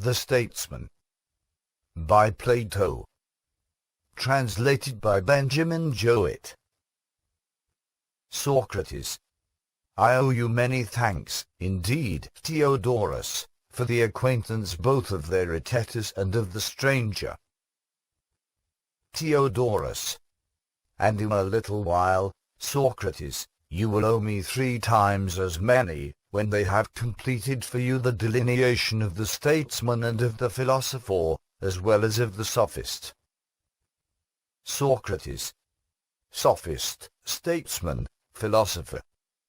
The Statesman. By Plato. Translated by Benjamin Jowett. Socrates. I owe you many thanks, indeed, Theodorus, for the acquaintance both of the Rhetetus and of the stranger. Theodorus. And in a little while, Socrates, you will owe me 3 times as many, when they have completed for you the delineation of the statesman and of the philosopher, as well as of the sophist. Socrates. Sophist, statesman, philosopher.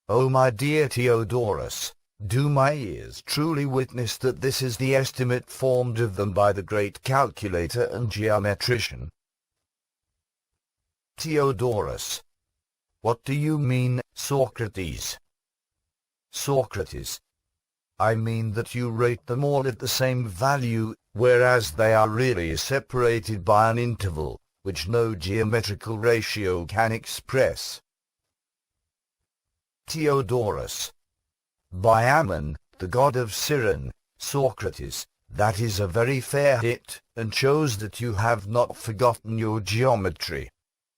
O my dear Theodorus, do my ears truly witness that this is the estimate formed of them by the great calculator and geometrician? Theodorus. What do you mean, Socrates? Socrates. I mean that you rate them all at the same value, whereas they are really separated by an interval, which no geometrical ratio can express. Theodorus. By Ammon, the god of Siren, Socrates, that is a very fair hit, and shows that you have not forgotten your geometry.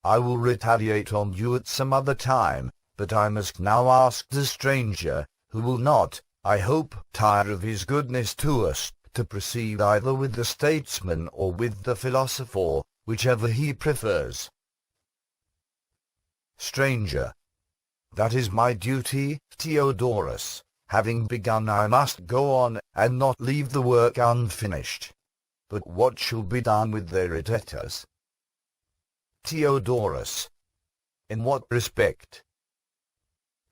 I will retaliate on you at some other time, but I must now ask the stranger, who will not, I hope, tire of his goodness to us, to proceed either with the statesman or with the philosopher, whichever he prefers. Stranger. That is my duty, Theodorus. Having begun I must go on, and not leave the work unfinished. But what shall be done with the Rhetetus? Theodorus. In what respect?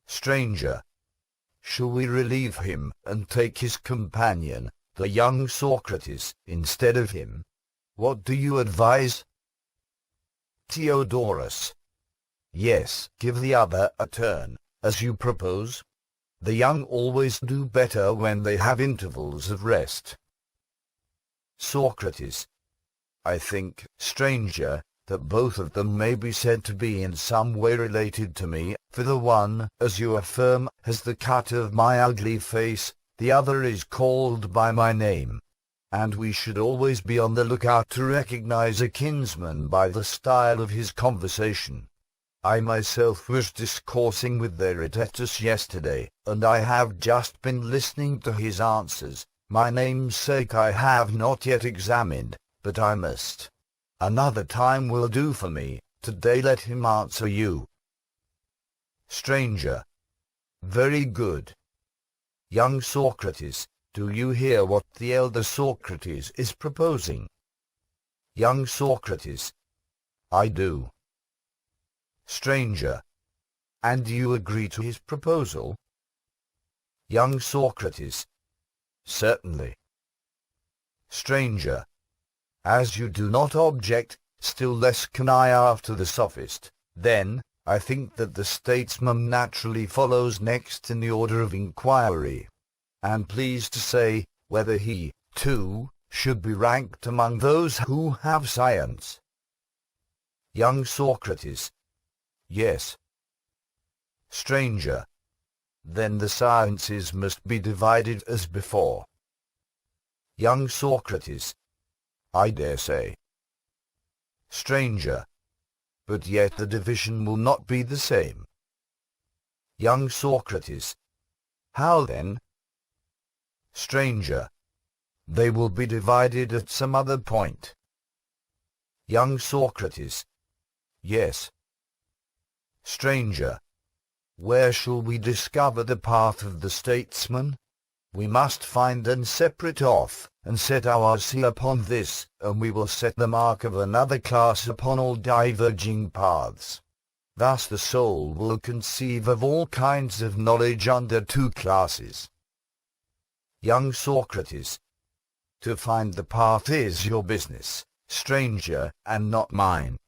Stranger. Shall we relieve him, and take his companion, the young Socrates, instead of him? What do you advise? Theodorus. Yes, give the other a turn, as you propose. The young always do better when they have intervals of rest. Socrates. I think, stranger, that both of them may be said to be in some way related to me, for the one, as you affirm, has the cut of my ugly face, the other is called by my name. And we should always be on the lookout to recognize a kinsman by the style of his conversation. I myself was discoursing with the Rhetetus yesterday, and I have just been listening to his answers. My name's sake I have not yet examined, but I must. Another time will do for me. Today let him answer you. Stranger. Very good. Young Socrates, do you hear what the elder Socrates is proposing? Young Socrates. I do. Stranger. And do you agree to his proposal? Young Socrates. Certainly. Stranger. As you do not object, still less can I after the sophist, then, I think that the statesman naturally follows next in the order of inquiry. And please to say, whether he, too, should be ranked among those who have science. Young Socrates. Yes. Stranger. Then the sciences must be divided as before. Young Socrates. I dare say. Stranger. But yet the division will not be the same. Young Socrates. How then? Stranger. They will be divided at some other point. Young Socrates. Yes. Stranger. Where shall we discover the path of the statesman? We must find and separate off, and set our seal upon this, and we will set the mark of another class upon all diverging paths. Thus the soul will conceive of all kinds of knowledge under 2 classes. Young Socrates. To find the path is your business, stranger, and not mine.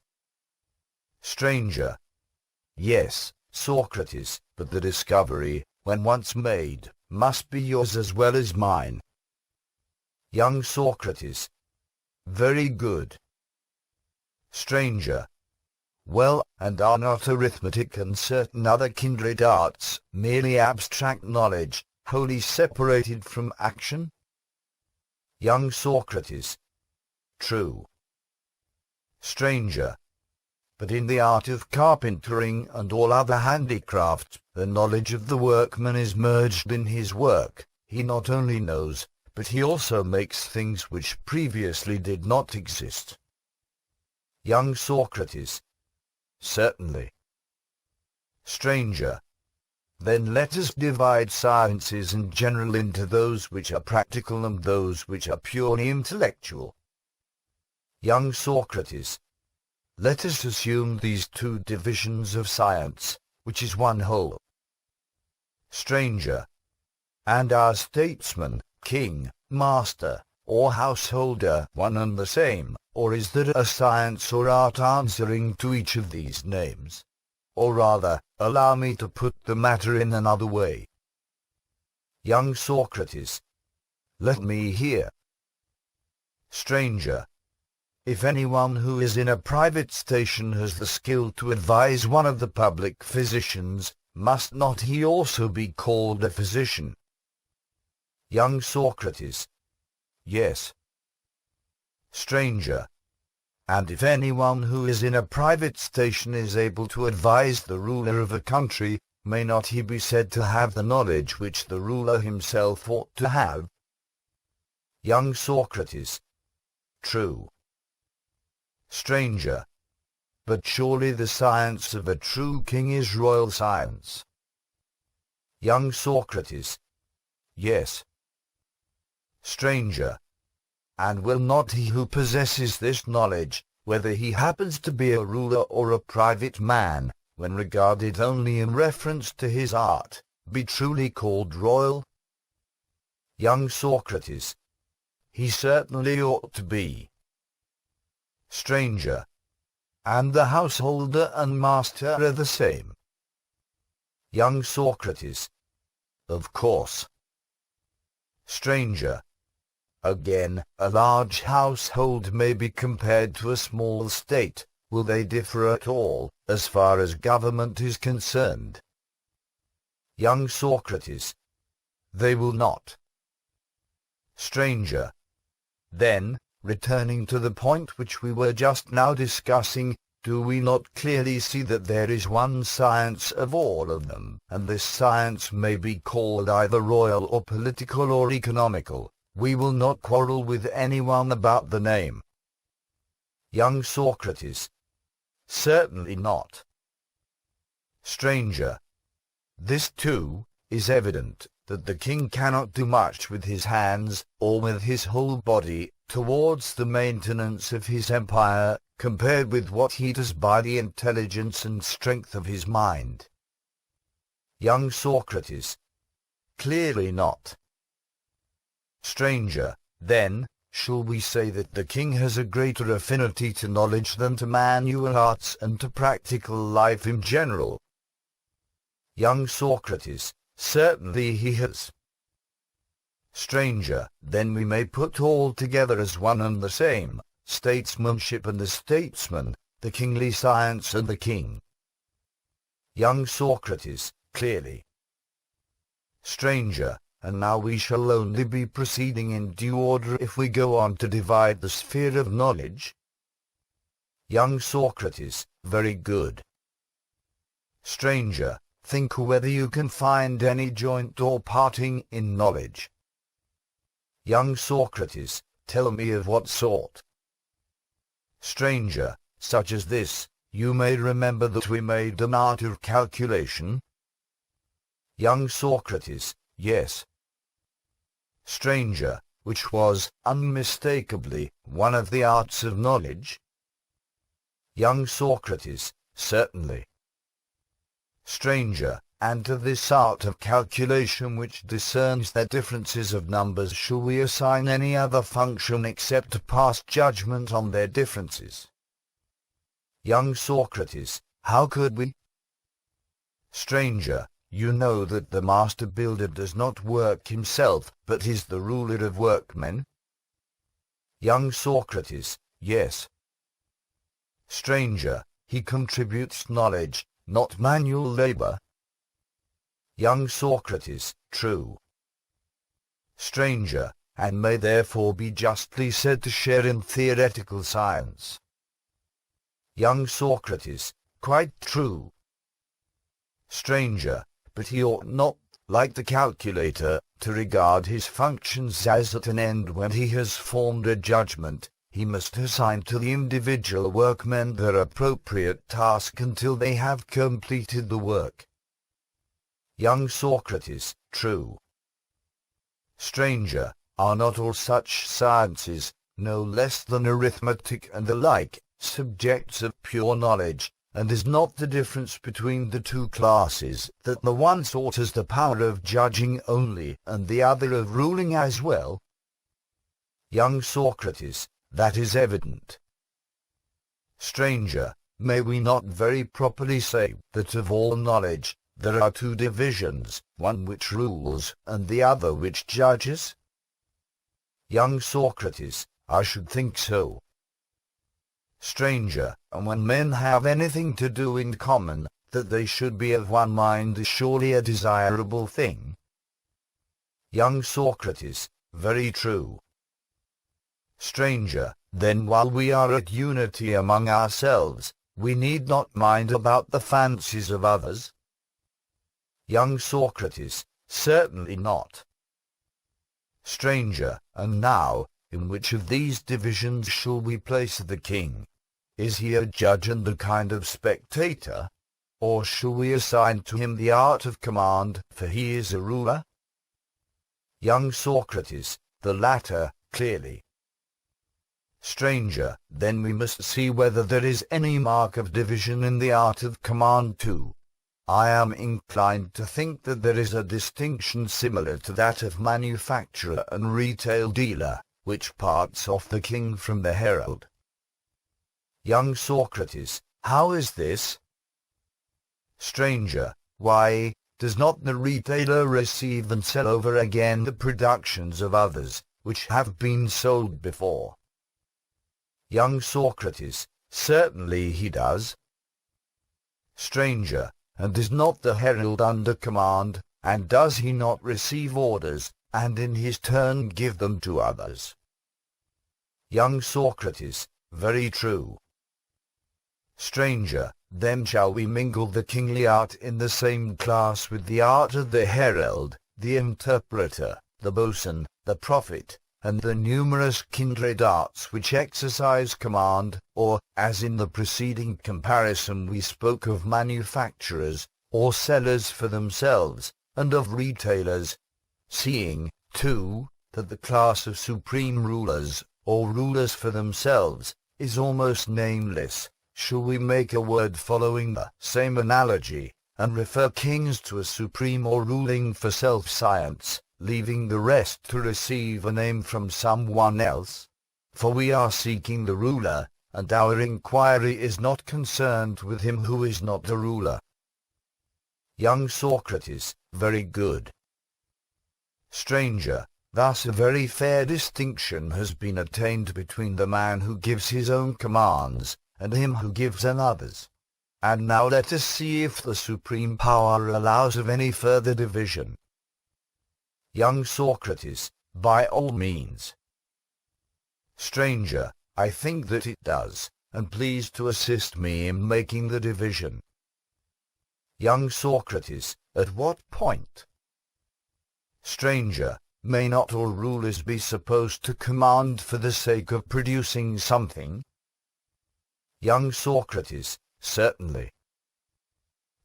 Stranger. Yes, Socrates, but the discovery, when once made, must be yours as well as mine. Young Socrates. Very good. Stranger. Well, and are not arithmetic and certain other kindred arts merely abstract knowledge, wholly separated from action? Young Socrates. True. Stranger. But in the art of carpentering and all other handicrafts, the knowledge of the workman is merged in his work. He not only knows, but he also makes things which previously did not exist. Young Socrates. Certainly. Stranger. Then let us divide sciences in general into those which are practical and those which are purely intellectual. Young Socrates. Let us assume these two divisions of science, which is one whole. Stranger. And our statesman, king, master, or householder one and the same, or is there a science or art answering to each of these names? Or rather, allow me to put the matter in another way. Young Socrates. Let me hear. Stranger. If anyone who is in a private station has the skill to advise one of the public physicians, must not he also be called a physician? Young Socrates. Yes. Stranger. And if anyone who is in a private station is able to advise the ruler of a country, may not he be said to have the knowledge which the ruler himself ought to have? Young Socrates. True. Stranger. But surely the science of a true king is royal science. Young Socrates. Yes. Stranger. And will not he who possesses this knowledge, whether he happens to be a ruler or a private man, when regarded only in reference to his art, be truly called royal? Young Socrates. He certainly ought to be. Stranger. And the householder and master are the same. Young Socrates. Of course. Stranger. Again, a large household may be compared to a small state. Will they differ at all, as far as government is concerned? Young Socrates. They will not. Stranger. Then, returning to the point which we were just now discussing, do we not clearly see that there is one science of all of them, and this science may be called either royal or political or economical? We will not quarrel with anyone about the name. Young Socrates. Certainly not. Stranger. This too is evident, that the king cannot do much with his hands, or with his whole body, towards the maintenance of his empire, compared with what he does by the intelligence and strength of his mind. Young Socrates. Clearly not. Stranger. Then, shall we say that the king has a greater affinity to knowledge than to manual arts and to practical life in general? Young Socrates. Certainly he has. Stranger. Then we may put all together as one and the same, statesmanship and the statesman, the kingly science and the king. Young Socrates. Clearly. Stranger. And now we shall only be proceeding in due order if we go on to divide the sphere of knowledge. Young Socrates. Very good. Stranger. Think whether you can find any joint or parting in knowledge. Young Socrates. Tell me of what sort. Stranger. Such as this. You may remember that we made an art of calculation. Young Socrates. Yes. Stranger. Which was, unmistakably, one of the arts of knowledge? Young Socrates. Certainly. Stranger. And to this art of calculation which discerns the differences of numbers shall we assign any other function except to pass judgment on their differences? Young Socrates. How could we? Stranger. You know that the master builder does not work himself, but is the ruler of workmen? Young Socrates. Yes. Stranger. He contributes knowledge, not manual labor. Young Socrates. True. Stranger. and may therefore be justly said to share in theoretical science. Young Socrates: Quite true. Stranger: But he ought not, like the calculator, to regard his functions as at an end when he has formed a judgment. He must assign to the individual workmen their appropriate task until they have completed the work. Young Socrates: True. Stranger: Are not all such sciences, no less than arithmetic and the like, subjects of pure knowledge, and is not the difference between the two classes that the one sort has the power of judging only, and the other of ruling as well? Young Socrates: That is evident. Stranger: May we not very properly say that of all knowledge there are two divisions, one which rules, and the other which judges? Young Socrates: I should think so. Stranger: And when men have anything to do in common, that they should be of one mind is surely a desirable thing? Young Socrates: Very true. Stranger: Then while we are at unity among ourselves, we need not mind about the fancies of others? Young Socrates: Certainly not. Stranger: And now, in which of these divisions shall we place the king? Is he a judge and a kind of spectator? Or shall we assign to him the art of command, for he is a ruler? Young Socrates: The latter, clearly. Stranger: Then we must see whether there is any mark of division in the art of command too. I am inclined to think that there is a distinction similar to that of manufacturer and retail dealer, which parts off the king from the herald. Young Socrates: How is this? Stranger: Why, does not the retailer receive and sell over again the productions of others, which have been sold before? Young Socrates: Certainly he does. Stranger: And is not the herald under command, and does he not receive orders, and in his turn give them to others? Young Socrates: Very true. Stranger: Then shall we mingle the kingly art in the same class with the art of the herald, the interpreter, the boatswain, the prophet, and the numerous kindred arts which exercise command, or, as in the preceding comparison we spoke of manufacturers, or sellers for themselves, and of retailers, seeing, too, that the class of supreme rulers, or rulers for themselves, is almost nameless? Shall we make a word following the same analogy, and refer kings to a supreme or ruling for self-science, leaving the rest to receive a name from someone else? For we are seeking the ruler, and our inquiry is not concerned with him who is not the ruler. Young Socrates: Very good. Stranger: Thus a very fair distinction has been attained between the man who gives his own commands, and him who gives another's. And now let us see if the supreme power allows of any further division. Young Socrates: By all means. Stranger: I think that it does, and please to assist me in making the division. Young Socrates: At what point? Stranger: May not all rulers be supposed to command for the sake of producing something? Young Socrates: Certainly.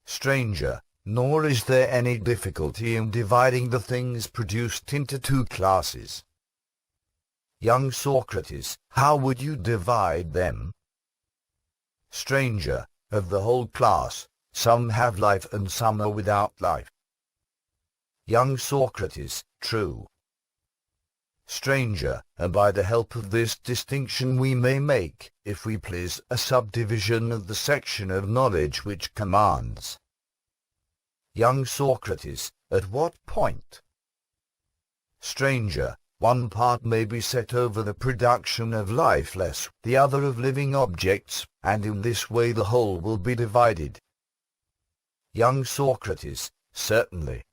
Stranger: Nor is there any difficulty in dividing the things produced into two classes. Young Socrates: How would you divide them? Stranger: Of the whole class, some have life and some are without life. Young Socrates: True. Stranger: And by the help of this distinction we may make, if we please, a subdivision of the section of knowledge which commands. Young Socrates: At what point? Stranger: One part may be set over the production of lifeless, the other of living objects, and in this way the whole will be divided. Young Socrates: Certainly.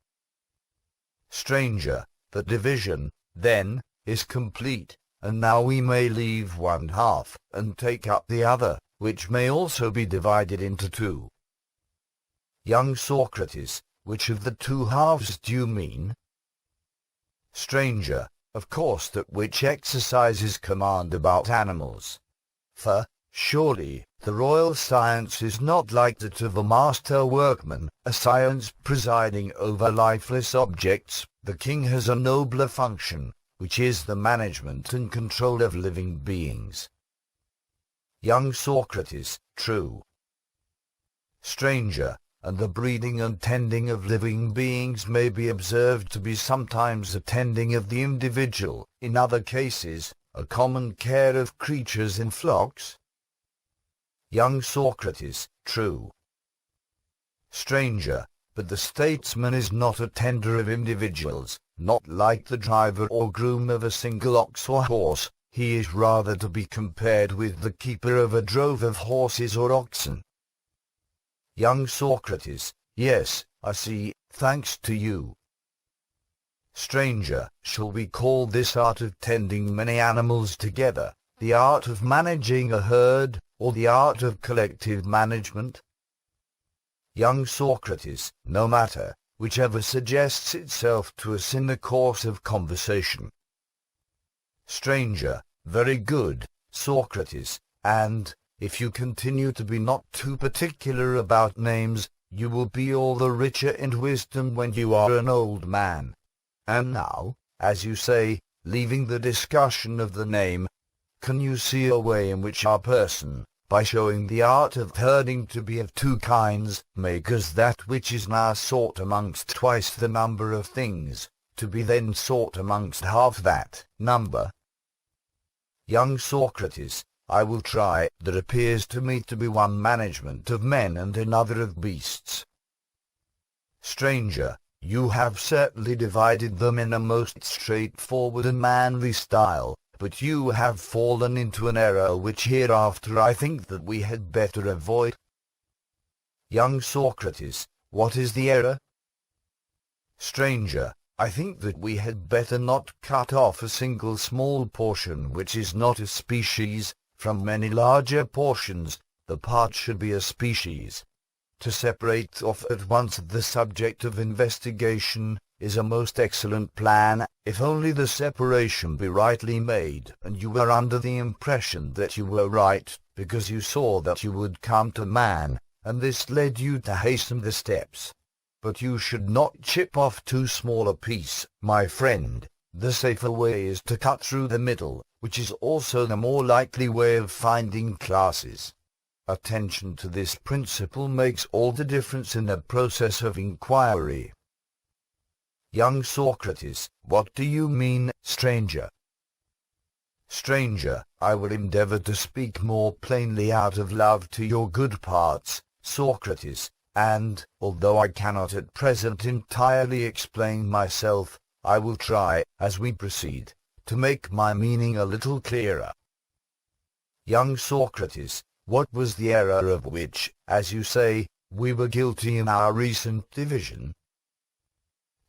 Stranger: The division, then, is complete, and now we may leave one half, and take up the other, which may also be divided into two. Young Socrates, which of the two halves do you mean? Stranger, of course that which exercises command about animals. For, surely, the royal science is not like that of a master workman, a science presiding over lifeless objects. The king has a nobler function, which is the management and control of living beings. Young Socrates, true. Stranger, and the breeding and tending of living beings may be observed to be sometimes a tending of the individual, in other cases, a common care of creatures in flocks. Young Socrates, true. Stranger, but the statesman is not a tender of individuals, not like the driver or groom of a single ox or horse. He is rather to be compared with the keeper of a drove of horses or oxen. Young Socrates, yes, I see, thanks to you. Stranger, shall we call this art of tending many animals together, the art of managing a herd, or the art of collective management? Young Socrates, no matter, whichever suggests itself to us in the course of conversation. Stranger, very good, Socrates, and, if you continue to be not too particular about names, you will be all the richer in wisdom when you are an old man. And now, as you say, leaving the discussion of the name, can you see a way in which our person, by showing the art of herding to be of two kinds, make us that which is now sought amongst twice the number of things, to be then sought amongst half that number? Young Socrates, I will try. There appears to me to be one management of men and another of beasts. Stranger, you have certainly divided them in a most straightforward and manly style, but you have fallen into an error which hereafter I think that we had better avoid. Young Socrates, what is the error? Stranger, I think that we had better not cut off a single small portion which is not a species, from many larger portions. The part should be a species. To separate off at once the subject of investigation is a most excellent plan, if only the separation be rightly made, and you were under the impression that you were right, because you saw that you would come to man, and this led you to hasten the steps. But you should not chip off too small a piece, my friend. The safer way is to cut through the middle, which is also the more likely way of finding classes. Attention to this principle makes all the difference in the process of inquiry. Young Socrates, what do you mean, stranger? Stranger, I will endeavor to speak more plainly out of love to your good parts, Socrates, and, although I cannot at present entirely explain myself, I will try, as we proceed, to make my meaning a little clearer. Young Socrates, what was the error of which, as you say, we were guilty in our recent division?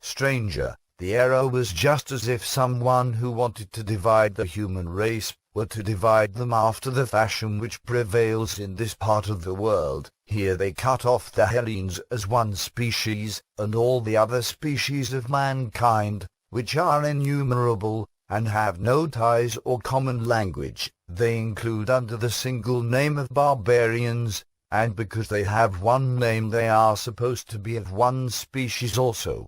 Stranger, the error was just as if someone who wanted to divide the human race were to divide them after the fashion which prevails in this part of the world. Here they cut off the Hellenes as one species, and all the other species of mankind, which are innumerable, and have no ties or common language, they include under the single name of barbarians, and because they have one name they are supposed to be of one species also.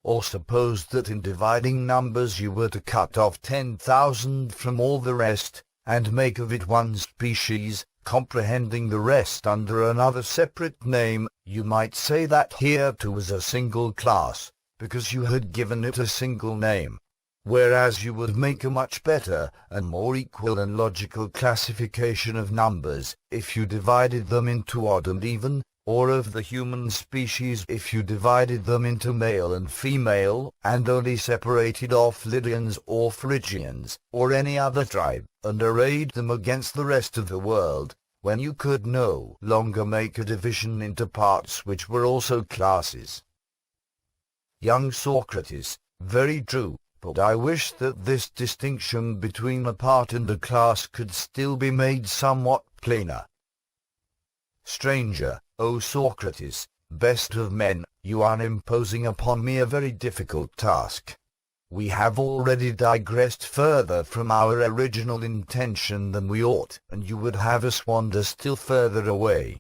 Or suppose that in dividing numbers you were to cut off 10,000 from all the rest, and make of it one species, comprehending the rest under another separate name, you might say that here too was a single class, because you had given it a single name. Whereas you would make a much better and more equal and logical classification of numbers if you divided them into odd and even, or of the human species if you divided them into male and female, and only separated off Lydians or Phrygians, or any other tribe, and arrayed them against the rest of the world, when you could no longer make a division into parts which were also classes. Young Socrates, very true, but I wish that this distinction between a part and a class could still be made somewhat plainer. Stranger, O Socrates, best of men, you are imposing upon me a very difficult task. We have already digressed further from our original intention than we ought, and you would have us wander still further away.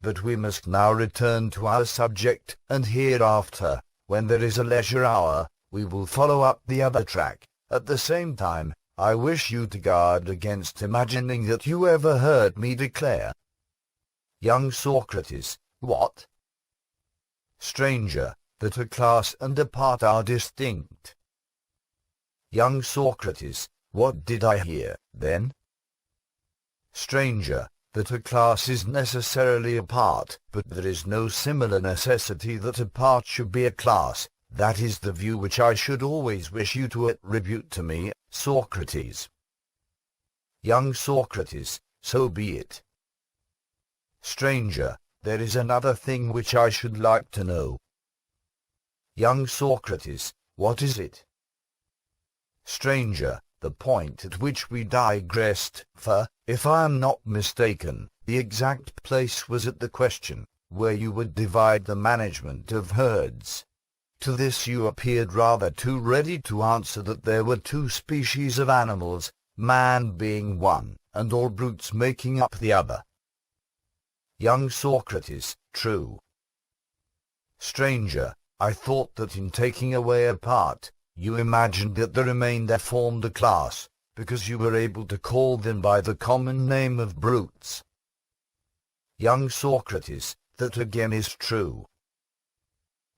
But we must now return to our subject, and hereafter, when there is a leisure hour, we will follow up the other track. At the same time, I wish you to guard against imagining that you ever heard me declare. Young Socrates, what? Stranger, that a class and a part are distinct. Young Socrates, what did I hear, then? Stranger, that a class is necessarily a part, but there is no similar necessity that a part should be a class. That is the view which I should always wish you to attribute to me, Socrates. Young Socrates, so be it. Stranger, there is another thing which I should like to know. Young Socrates, what is it? Stranger, the point at which we digressed, for, if I am not mistaken, the exact place was at the question, where you would divide the management of herds. To this you appeared rather too ready to answer that there were two species of animals, man being one, and all brutes making up the other. Young Socrates, true. Stranger, I thought that in taking away a part, you imagined that the remainder formed a class, because you were able to call them by the common name of brutes. Young Socrates, that again is true.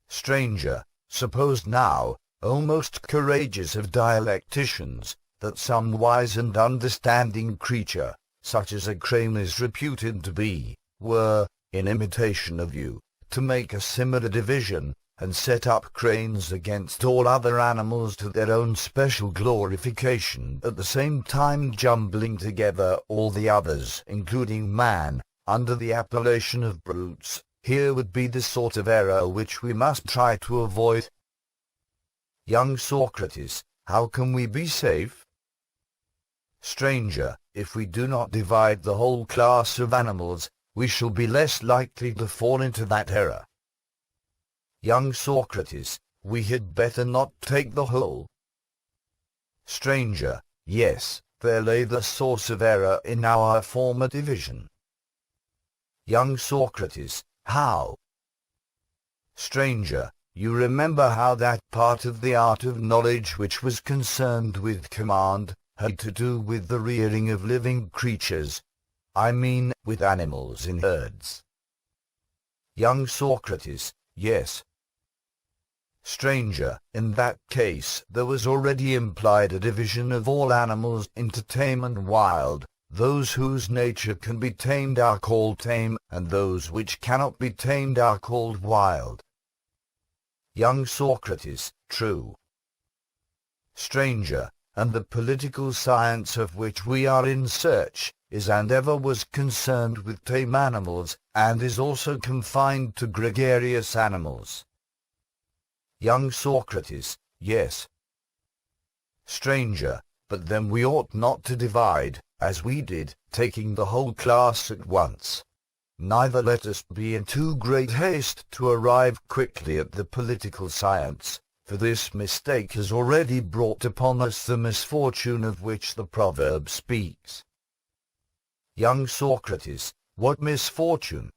Stranger, suppose now, O most courageous of dialecticians, that some wise and understanding creature, such as a crane is reputed to be, were, in imitation of you, to make a similar division, and set up cranes against all other animals to their own special glorification, at the same time jumbling together all the others, including man, under the appellation of brutes. Here would be the sort of error which we must try to avoid. Young Socrates, how can we be safe? Stranger, if we do not divide the whole class of animals, we shall be less likely to fall into that error. Young Socrates, we had better not take the whole. Stranger, yes, there lay the source of error in our former division. Young Socrates, how? Stranger, you remember how that part of the art of knowledge which was concerned with command had to do with the rearing of living creatures, I mean with animals in herds. Young Socrates, yes. Stranger, in that case there was already implied a division of all animals into tame and wild. Those whose nature can be tamed are called tame, and those which cannot be tamed are called wild. Young Socrates, true. Stranger, and the political science of which we are in search is and ever was concerned with tame animals, and is also confined to gregarious animals. Young Socrates, yes. Stranger, but then we ought not to divide, as we did, taking the whole class at once. Neither let us be in too great haste to arrive quickly at the political science, for this mistake has already brought upon us the misfortune of which the proverb speaks. Young Socrates, what misfortune?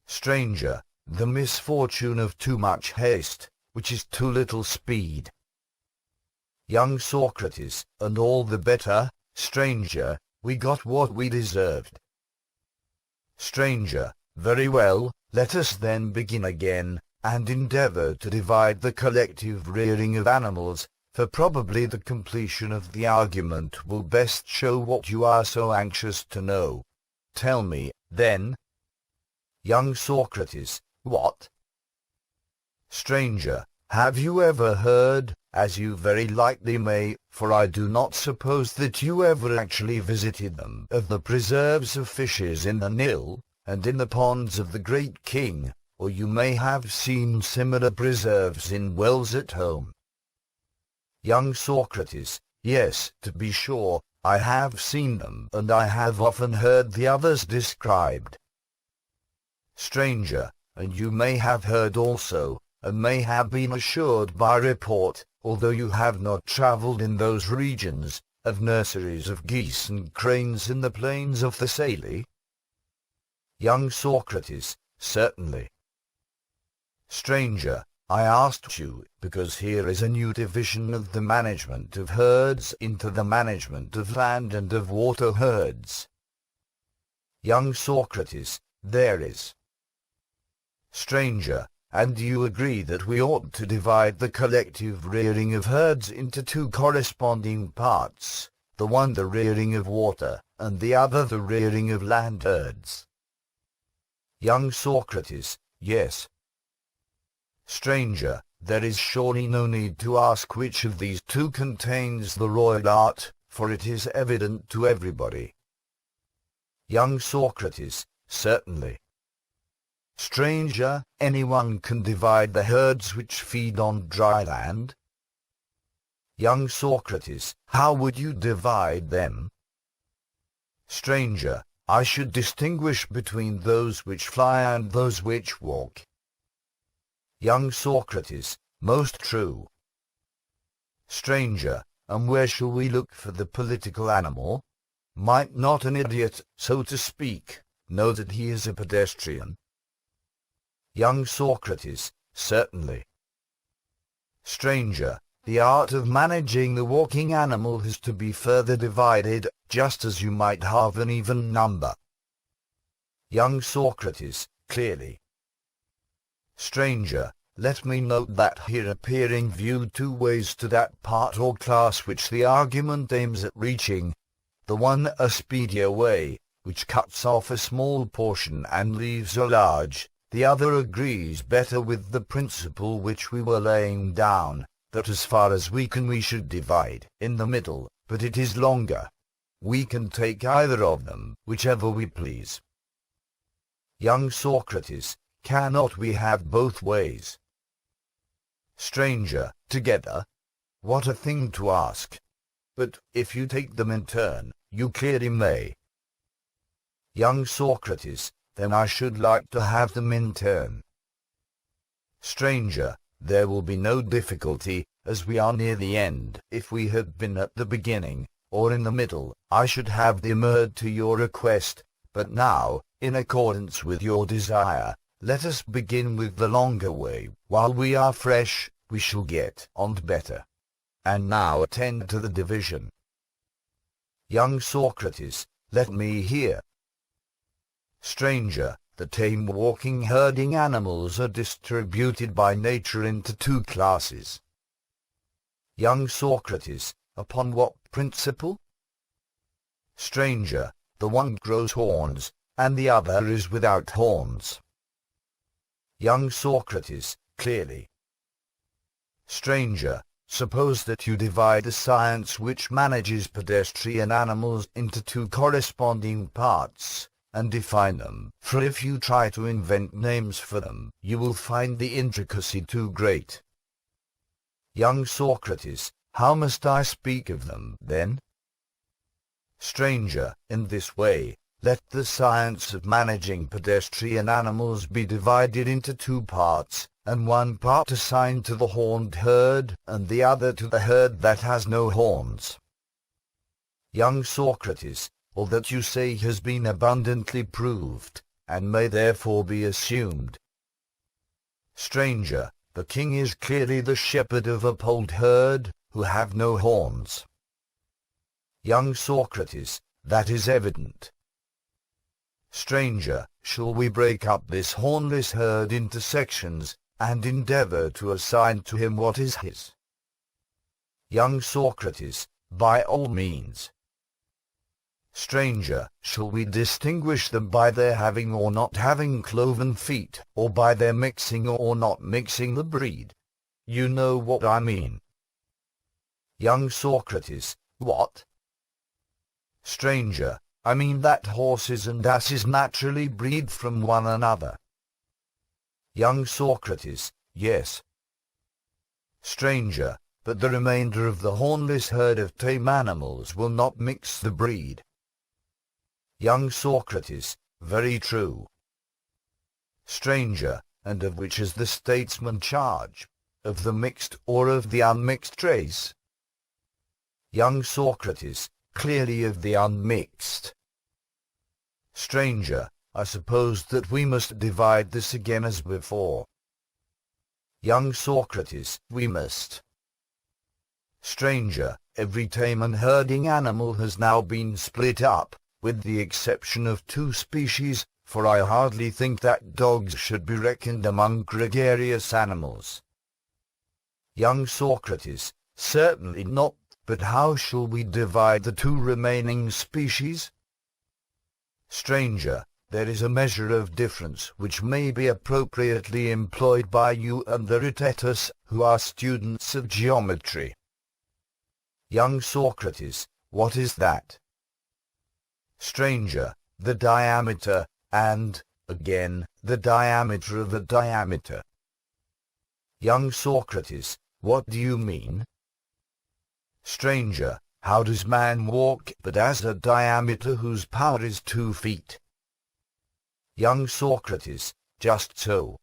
Stranger, the misfortune of too much haste, which is too little speed. Young Socrates, and all the better, stranger, we got what we deserved. Stranger, very well, let us then begin again, and endeavor to divide the collective rearing of animals, for probably the completion of the argument will best show what you are so anxious to know. Tell me, then. Young Socrates, what? Stranger, have you ever heard, as you very likely may, for I do not suppose that you ever actually visited them, of the preserves of fishes in the Nile, and in the ponds of the great king, or you may have seen similar preserves in wells at home. Young Socrates, yes, to be sure, I have seen them, and I have often heard the others described. Stranger, and you may have heard also, and may have been assured by report, although you have not travelled in those regions, of nurseries of geese and cranes in the plains of Thessaly? Young Socrates, certainly. Stranger, I asked you, because here is a new division of the management of herds into the management of land and of water herds. Young Socrates, there is. Stranger, and do you agree that we ought to divide the collective rearing of herds into two corresponding parts, the one the rearing of water, and the other the rearing of land herds? Young Socrates, yes. Stranger, there is surely no need to ask which of these two contains the royal art, for it is evident to everybody. Young Socrates, certainly. Stranger, anyone can divide the herds which feed on dry land? Young Socrates, how would you divide them? Stranger, I should distinguish between those which fly and those which walk. Young Socrates, most true. Stranger, and where shall we look for the political animal? Might not an idiot, so to speak, know that he is a pedestrian? Young Socrates, certainly. Stranger, the art of managing the walking animal is to be further divided, just as you might halve an even number. Young Socrates, clearly. Stranger, let me note that here appearing viewed two ways to that part or class which the argument aims at reaching, the one a speedier way, which cuts off a small portion and leaves a large, the other agrees better with the principle which we were laying down, that as far as we can we should divide in the middle, but it is longer. We can take either of them, whichever we please. Young Socrates, cannot we have both ways? Stranger, together? What a thing to ask! But, if you take them in turn, you clearly may. Young Socrates, then I should like to have them in turn. Stranger, there will be no difficulty, as we are near the end. If we had been at the beginning, or in the middle, I should have demurred to your request, but now, in accordance with your desire, let us begin with the longer way. While we are fresh, we shall get on better. And now attend to the division. Young Socrates, let me hear. Stranger, the tame walking herding animals are distributed by nature into two classes. Young Socrates, upon what principle? Stranger, the one grows horns, and the other is without horns. Young Socrates, clearly. Stranger, suppose that you divide the science which manages pedestrian animals into two corresponding parts, and define them, for if you try to invent names for them, you will find the intricacy too great. Young Socrates, how must I speak of them, then? Stranger, in this way, let the science of managing pedestrian animals be divided into two parts, and one part assigned to the horned herd, and the other to the herd that has no horns. Young Socrates, all that you say has been abundantly proved, and may therefore be assumed. Stranger, the king is clearly the shepherd of a polled herd, who have no horns. Young Socrates, that is evident. Stranger, shall we break up this hornless herd into sections, and endeavor to assign to him what is his? Young Socrates, by all means. Stranger, shall we distinguish them by their having or not having cloven feet, or by their mixing or not mixing the breed? You know what I mean. Young Socrates, what? Stranger, I mean that horses and asses naturally breed from one another. Young Socrates, yes. Stranger, but the remainder of the hornless herd of tame animals will not mix the breed. Young Socrates, very true. Stranger, and of which is the statesman charge, of the mixed or of the unmixed race? Young Socrates, clearly of the unmixed. Stranger, I suppose that we must divide this again as before. Young Socrates, we must. Stranger, every tame and herding animal has now been split up, with the exception of 2 species, for I hardly think that dogs should be reckoned among gregarious animals. Young Socrates, certainly not, but how shall we divide the 2 remaining species? Stranger, there is a measure of difference which may be appropriately employed by you and the Rhetetus, who are students of geometry. Young Socrates, what is that? Stranger, the diameter, and, again, the diameter of a diameter. Young Socrates, what do you mean? Stranger, how does man walk but as a diameter whose power is 2 feet? Young Socrates, just so.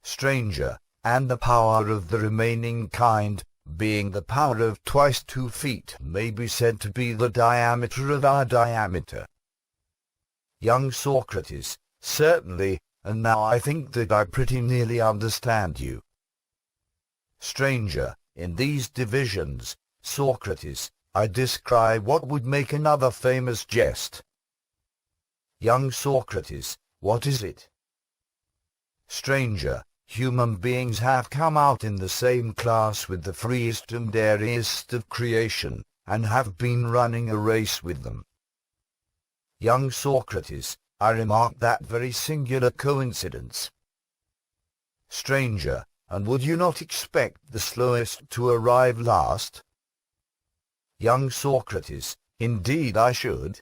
Stranger, and the power of the remaining kind, being the power of twice 2 feet, may be said to be the diameter of our diameter. Young Socrates, certainly, and now I think that I pretty nearly understand you. Stranger, in these divisions, Socrates, I descry what would make another famous jest. Young Socrates, what is it? Stranger, human beings have come out in the same class with the freest and airiest of creation, and have been running a race with them. Young Socrates, I remark that very singular coincidence. Stranger, and would you not expect the slowest to arrive last? Young Socrates, indeed I should.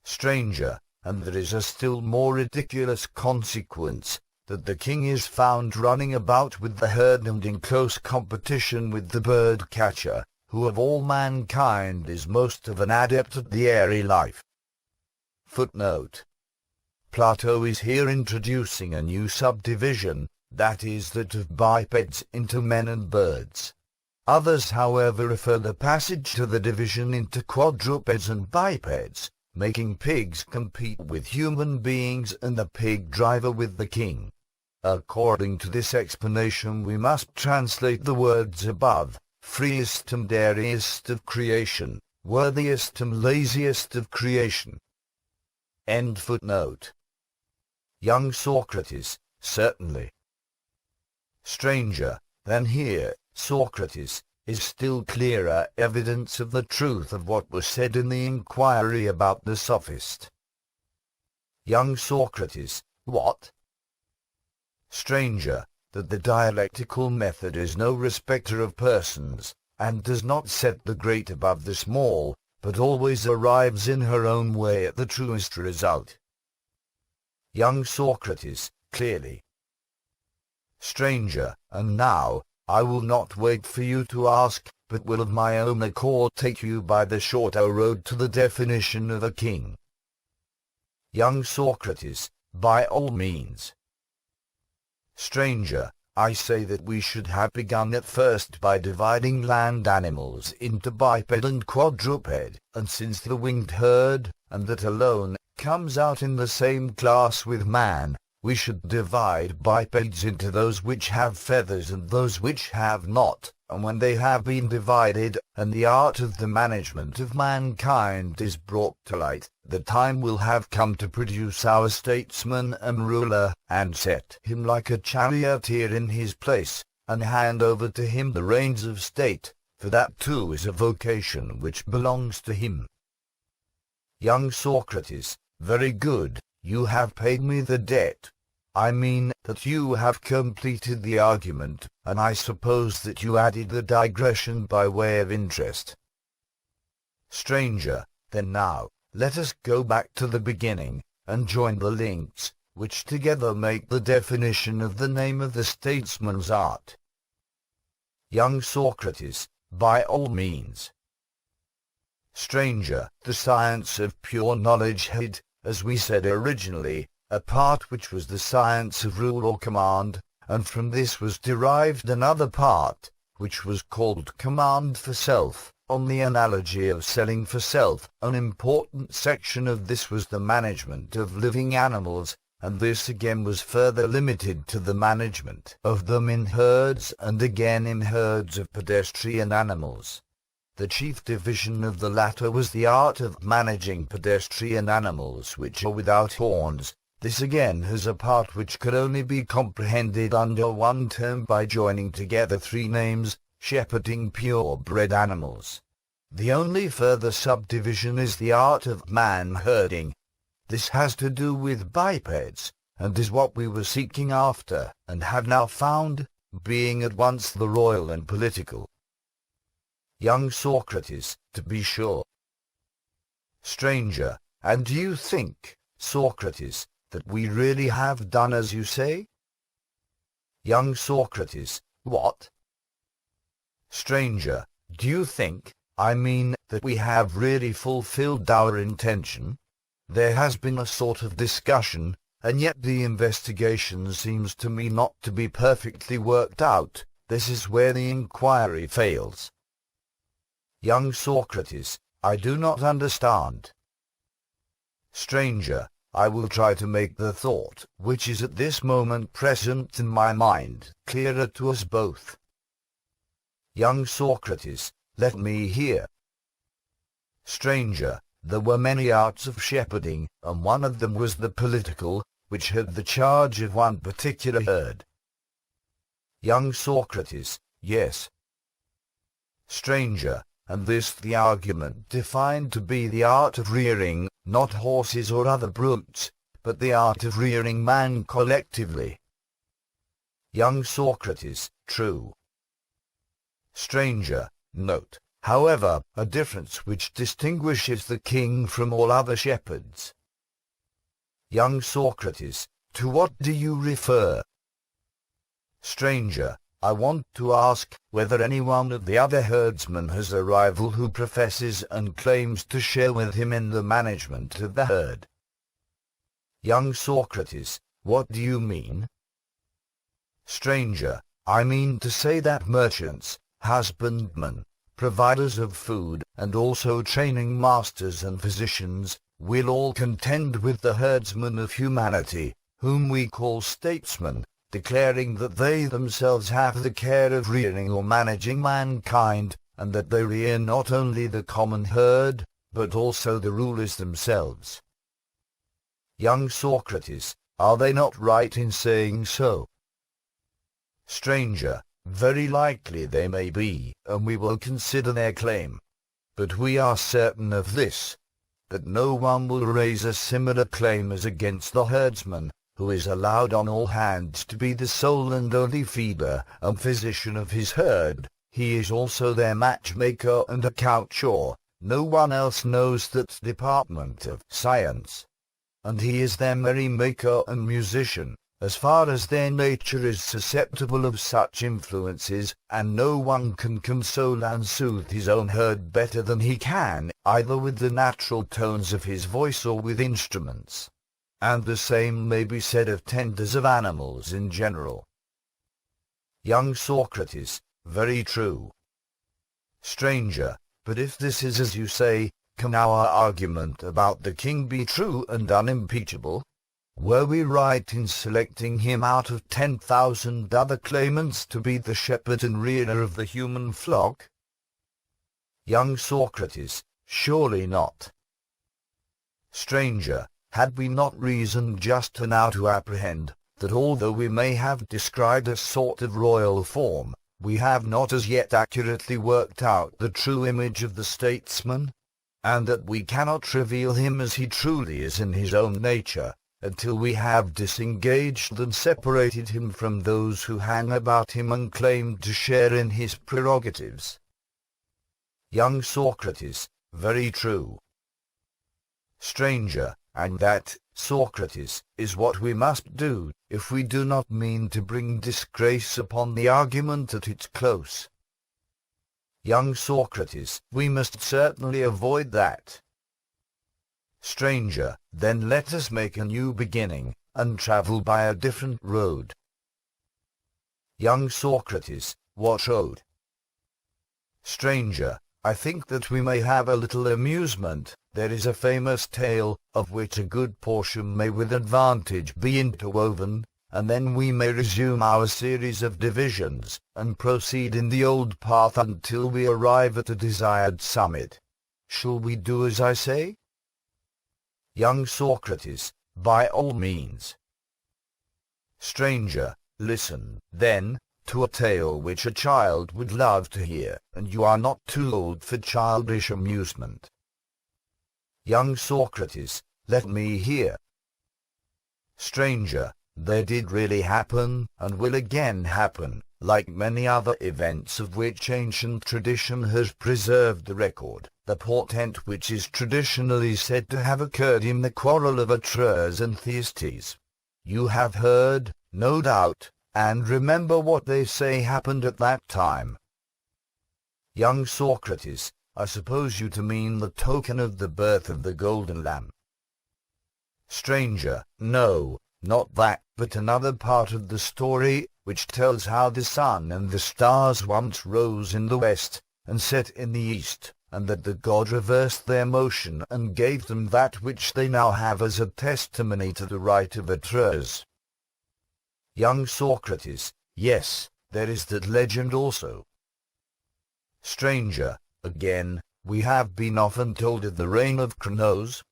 Stranger, and there is a still more ridiculous consequence, that the king is found running about with the herd and in close competition with the bird-catcher, who of all mankind is most of an adept at the airy life. Footnote. Plato is here introducing a new subdivision, that is that of bipeds into men and birds. Others, however, refer the passage to the division into quadrupeds and bipeds, making pigs compete with human beings and the pig driver with the king. According to this explanation we must translate the words above, freest and airiest of creation, worthiest and laziest of creation. End footnote. Young Socrates, certainly. Stranger, then here, Socrates, is still clearer evidence of the truth of what was said in the inquiry about the sophist. Young Socrates, what? Stranger, that the dialectical method is no respecter of persons, and does not set the great above the small, but always arrives in her own way at the truest result. Young Socrates, clearly. Stranger, and now, I will not wait for you to ask, but will of my own accord take you by the shorter road to the definition of a king. Young Socrates, by all means. Stranger, I say that we should have begun at first by dividing land animals into biped and quadruped, and since the winged herd, and that alone, comes out in the same class with man, we should divide bipeds into those which have feathers and those which have not, and when they have been divided, and the art of the management of mankind is brought to light, the time will have come to produce our statesman and ruler, and set him like a charioteer in his place, and hand over to him the reins of state, for that too is a vocation which belongs to him. Young Socrates, very good, you have paid me the debt. I mean that you have completed the argument, and I suppose that you added the digression by way of interest. Stranger, then now, let us go back to the beginning, and join the links, which together make the definition of the name of the statesman's art. Young Socrates, by all means. Stranger, the science of pure knowledge had, as we said originally, a part which was the science of rule or command, and from this was derived another part, which was called command for self, on the analogy of selling for self. An important section of this was the management of living animals, and this again was further limited to the management of them in herds and again in herds of pedestrian animals. The chief division of the latter was the art of managing pedestrian animals which are without horns. This again has a part which could only be comprehended under one term by joining together three names: shepherding purebred animals. The only further subdivision is the art of man-herding. This has to do with bipeds, and is what we were seeking after, and have now found, being at once the royal and political. Young Socrates, to be sure. Stranger, and do you think, Socrates, that we really have done as you say? Young Socrates, what? Stranger, do you think, I mean, that we have really fulfilled our intention? There has been a sort of discussion, and yet the investigation seems to me not to be perfectly worked out. This is where the inquiry fails. Young Socrates, I do not understand. Stranger, I will try to make the thought, which is at this moment present in my mind, clearer to us both. Young Socrates, let me hear. Stranger, there were many arts of shepherding, and one of them was the political, which had the charge of one particular herd. Young Socrates, yes. Stranger, and this the argument defined to be the art of rearing, not horses or other brutes, but the art of rearing man collectively. Young Socrates, true. Stranger, note, however, a difference which distinguishes the king from all other shepherds. Young Socrates, to what do you refer? Stranger, I want to ask whether any one of the other herdsmen has a rival who professes and claims to share with him in the management of the herd. Young Socrates, what do you mean? Stranger, I mean to say that merchants, husbandmen, providers of food, and also training masters and physicians, will all contend with the herdsmen of humanity, whom we call statesmen, declaring that they themselves have the care of rearing or managing mankind, and that they rear not only the common herd, but also the rulers themselves. Young Socrates, are they not right in saying so? Stranger, very likely they may be, and we will consider their claim. But we are certain of this, that no one will raise a similar claim as against the herdsman, who is allowed on all hands to be the sole and only feeder and physician of his herd. He is also their matchmaker and account-sure. No one else knows that department of science. And he is their merry-maker and musician, as far as their nature is susceptible of such influences, and no one can console and soothe his own herd better than he can, either with the natural tones of his voice or with instruments. And the same may be said of tenders of animals in general. Young Socrates, very true. Stranger, but if this is as you say, can our argument about the king be true and unimpeachable? Were we right in selecting him out of 10,000 other claimants to be the shepherd and rearer of the human flock? Young Socrates, surely not. Stranger, had we not reason just now to apprehend, that although we may have described a sort of royal form, we have not as yet accurately worked out the true image of the statesman, and that we cannot reveal him as he truly is in his own nature, until we have disengaged and separated him from those who hang about him and claim to share in his prerogatives? Young Socrates, very true. Stranger, and that, Socrates, is what we must do, if we do not mean to bring disgrace upon the argument at its close. Young Socrates, we must certainly avoid that. Stranger, then let us make a new beginning, and travel by a different road. Young Socrates, what road? Stranger, I think that we may have a little amusement. There is a famous tale, of which a good portion may with advantage be interwoven, and then we may resume our series of divisions, and proceed in the old path until we arrive at the desired summit. Shall we do as I say? Young Socrates, by all means. Stranger, listen, then, to a tale which a child would love to hear, and you are not too old for childish amusement. Young Socrates, let me hear. Stranger, there did really happen, and will again happen, like many other events of which ancient tradition has preserved the record, the portent which is traditionally said to have occurred in the quarrel of Atreus and Thyestes. You have heard, no doubt, and remember what they say happened at that time. Young Socrates, I suppose you to mean the token of the birth of the golden lamb. Stranger, no, not that, but another part of the story, which tells how the sun and the stars once rose in the west, and set in the east, and that the god reversed their motion and gave them that which they now have as a testimony to the right of Atreus. Young Socrates, yes, there is that legend also. Stranger, again, we have been often told of the reign of Kronos.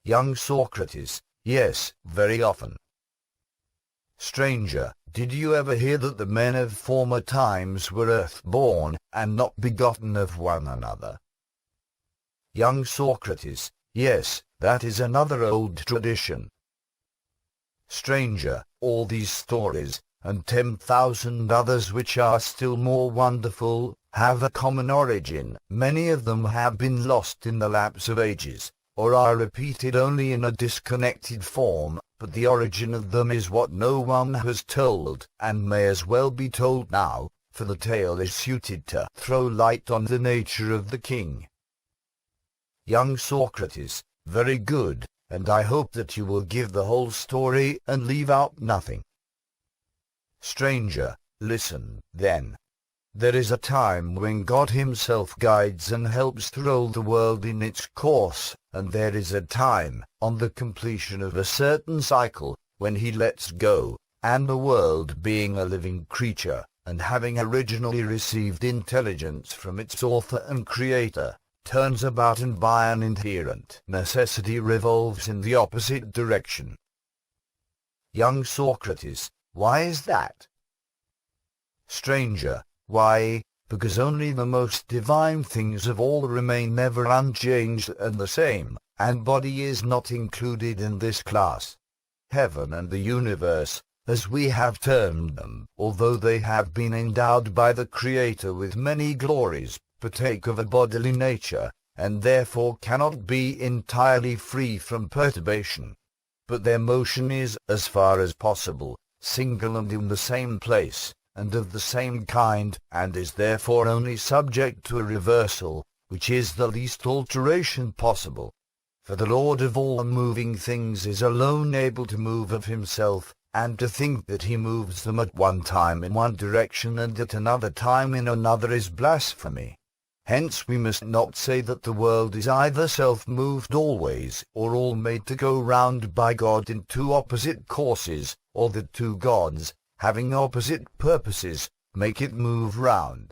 Young Socrates, yes, very often. Stranger, did you ever hear that the men of former times were earth-born, and not begotten of one another? Young Socrates, yes, that is another old tradition. Stranger, all these stories, and 10,000 others which are still more wonderful, have a common origin. Many of them have been lost in the lapse of ages, or are repeated only in a disconnected form, but the origin of them is what no one has told, and may as well be told now, for the tale is suited to throw light on the nature of the king. Young Socrates, very good, and I hope that you will give the whole story and leave out nothing. Stranger, listen, then. There is a time when God himself guides and helps to roll the world in its course, and there is a time, on the completion of a certain cycle, when he lets go, and the world being a living creature, and having originally received intelligence from its author and creator, turns about and by an inherent necessity revolves in the opposite direction. Young Socrates, why is that? Stranger, why, because only the most divine things of all remain never unchanged and the same, and body is not included in this class. Heaven and the universe, as we have termed them, although they have been endowed by the Creator with many glories, partake of a bodily nature, and therefore cannot be entirely free from perturbation. But their motion is, as far as possible, single and in the same place, and of the same kind, and is therefore only subject to a reversal, which is the least alteration possible. For the Lord of all moving things is alone able to move of himself, and to think that he moves them at one time in one direction and at another time in another is blasphemy. Hence we must not say that the world is either self-moved always, or all made to go round by God in two opposite courses, or that two gods, having opposite purposes, make it move round.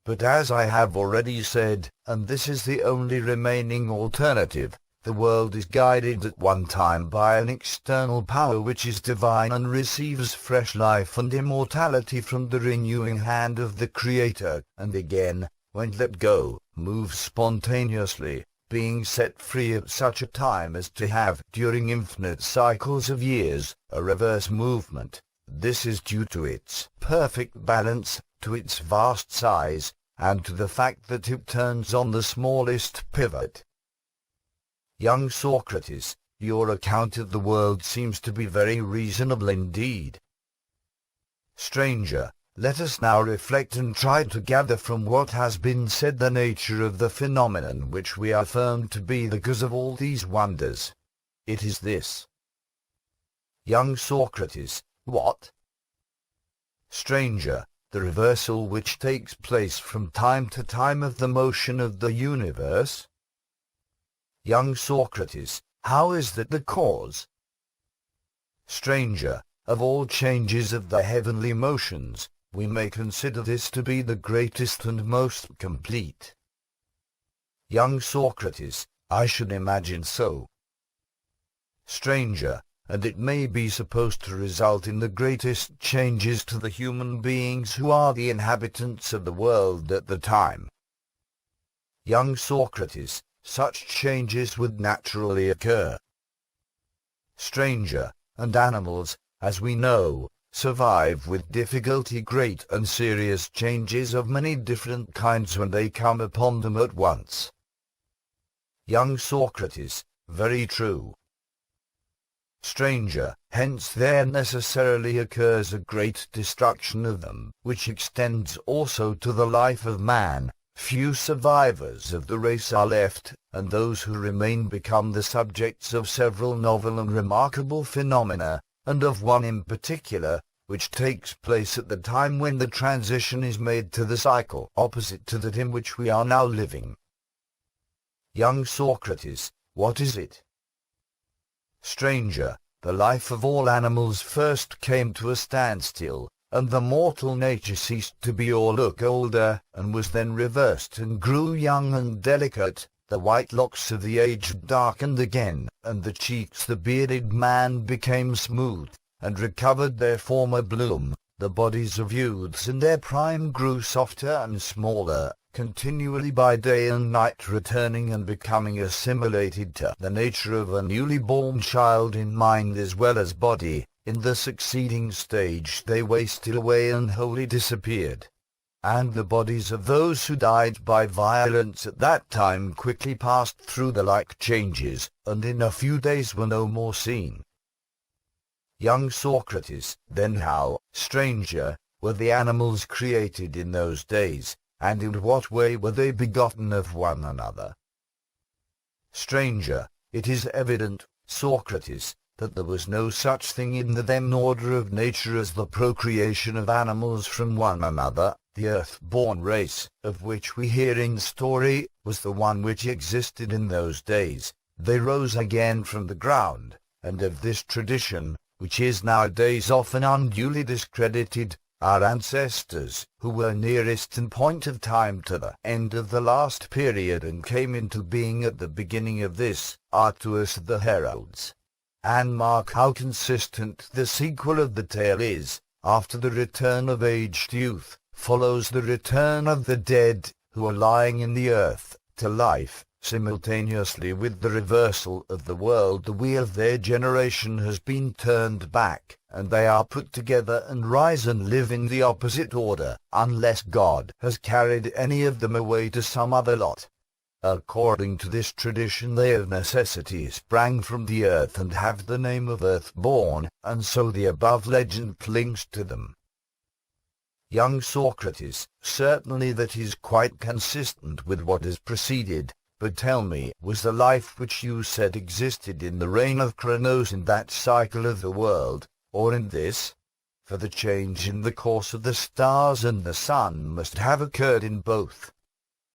But as I have already said, and this is the only remaining alternative, the world is guided at one time by an external power which is divine and receives fresh life and immortality from the renewing hand of the Creator, and again, when let go, moves spontaneously, being set free at such a time as to have, during infinite cycles of years, a reverse movement. This is due to its perfect balance, to its vast size, and to the fact that it turns on the smallest pivot. Young Socrates, your account of the world seems to be very reasonable indeed. Stranger, let us now reflect and try to gather from what has been said the nature of the phenomenon which we affirm to be the cause of all these wonders. It is this. Young Socrates, what? Stranger, the reversal which takes place from time to time of the motion of the universe. Young Socrates, how is that the cause? Stranger, of all changes of the heavenly motions, we may consider this to be the greatest and most complete. Young Socrates, I should imagine so. Stranger, and it may be supposed to result in the greatest changes to the human beings who are the inhabitants of the world at the time. Young Socrates, such changes would naturally occur. Stranger, and animals, as we know, survive with difficulty great and serious changes of many different kinds when they come upon them at once. Young Socrates, very true. Stranger, hence there necessarily occurs a great destruction of them, which extends also to the life of man. Few survivors of the race are left, and those who remain become the subjects of several novel and remarkable phenomena, and of one in particular, which takes place at the time when the transition is made to the cycle opposite to that in which we are now living. Young Socrates, what is it? Stranger, the life of all animals first came to a standstill, and the mortal nature ceased to be or look older, and was then reversed and grew young and delicate. The white locks of the aged darkened again, and the cheeks the bearded man became smooth, and recovered their former bloom. The bodies of youths in their prime grew softer and smaller, continually by day and night returning and becoming assimilated to the nature of a newly born child in mind as well as body. In the succeeding stage they wasted away and wholly disappeared. And the bodies of those who died by violence at that time quickly passed through the like changes, and in a few days were no more seen. Young Socrates, then how, stranger, were the animals created in those days, and in what way were they begotten of one another? Stranger, it is evident, Socrates, that there was no such thing in the then order of nature as the procreation of animals from one another. The earth-born race, of which we hear in story, was the one which existed in those days. They rose again from the ground, and of this tradition, which is nowadays often unduly discredited, our ancestors, who were nearest in point of time to the end of the last period and came into being at the beginning of this, are to us the heralds. And mark how consistent the sequel of the tale is. After the return of aged youth, follows the return of the dead, who are lying in the earth, to life. Simultaneously with the reversal of the world, the wheel of their generation has been turned back, and they are put together and rise and live in the opposite order, unless God has carried any of them away to some other lot. According to this tradition they of necessity sprang from the earth and have the name of earth-born, and so the above legend clings to them. Young Socrates, certainly that is quite consistent with what has preceded. But tell me, was the life which you said existed in the reign of Kronos in that cycle of the world, or in this? For the change in the course of the stars and the sun must have occurred in both.